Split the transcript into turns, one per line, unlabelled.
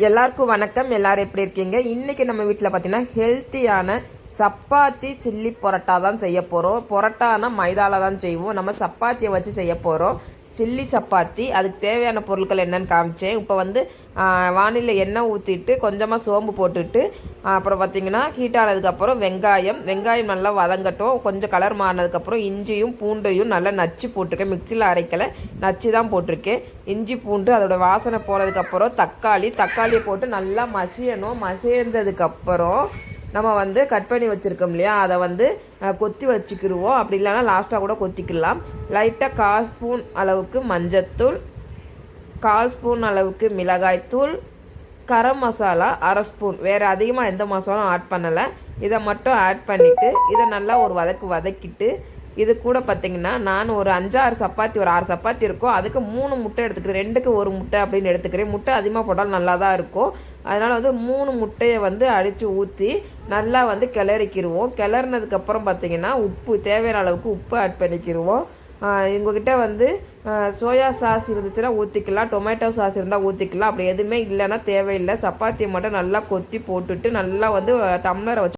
எல்லாருக்கும் வணக்கம். எல்லாரும் எப்படி இருக்கீங்க? இன்னைக்கு நம்ம வீட்டில் பார்த்தீங்கன்னா ஹெல்த்தியான சப்பாத்தி சில்லி பரோட்டா தான் செய்ய போகிறோம். பரோட்டானா மைதாவில் தான் செய்வோம். நம்ம சப்பாத்தியை வச்சு செய்ய போகிறோம். சில்லி சப்பாத்தி. அதுக்கு தேவையான பொருட்கள் என்னென்னு காமிச்சேன். இப்போ வந்து வானிலை எண்ணெய் ஊற்றிட்டு கொஞ்சமாக சோம்பு போட்டுட்டு அப்புறம் பார்த்திங்கன்னா ஹீட் ஆனதுக்கப்புறம் வெங்காயம் நல்லா வதங்கட்டும். கொஞ்சம் கலர் மாறினதுக்கப்புறம் இஞ்சியும் பூண்டையும் நல்லா நச்சு போட்டிருக்கேன். மிக்சியில் அரைக்கலை, நச்சு தான் போட்டிருக்கேன். இஞ்சி பூண்டு அதோட வாசனை போனதுக்கப்புறம் தக்காளியை போட்டு நல்லா மசிஞ்சதுக்கப்புறம் நம்ம வந்து கட் பண்ணி வச்சுருக்கோம் இல்லையா, அதை வந்து கொத்தி வச்சுக்கிடுவோம். அப்படி இல்லைன்னா லாஸ்ட்டாக கூட கொத்திக்கலாம். லைட்டாக 1/4 ஸ்பூன் அளவுக்கு மஞ்சத்தூள், 1/4 ஸ்பூன் அளவுக்கு மிளகாய்த்தூள், கரம் மசாலா 1/2 ஸ்பூன். வேறு அதிகமாக எந்த மசாலும் ஆட் பண்ணலை. இதை மட்டும் ஆட் பண்ணிவிட்டு இதை நல்லா ஒரு வதக்கிட்டு இது கூட பார்த்திங்கன்னா நான் ஒரு 5-6 சப்பாத்தி, ஒரு 6 சப்பாத்தி இருக்கும். அதுக்கு 3 முட்டை எடுத்துக்கிறேன். 2க்கு 1 முட்டை அப்படின்னு எடுத்துக்கிறேன். முட்டை அதிகமாக போட்டாலும் நல்லா தான் இருக்கும். அதனால் வந்து 3 முட்டையை வந்து அடித்து ஊற்றி நல்லா வந்து கிளறிக்கிடுவோம். கிளறினதுக்கப்புறம் பார்த்திங்கன்னா தேவையான அளவுக்கு உப்பு ஆட் பண்ணிக்கிடுவோம். எங்ககிட்ட வந்து சோயா சாஸ் இருந்துச்சுன்னா ஊற்றிக்கலாம், டொமேட்டோ சாஸ் இருந்தால் ஊற்றிக்கலாம். அப்படி எதுவுமே இல்லைன்னா தேவையில்லை. சப்பாத்தியை மட்டும் நல்லா கொத்தி போட்டுட்டு நல்லா வந்து டம்ளரை வச்சு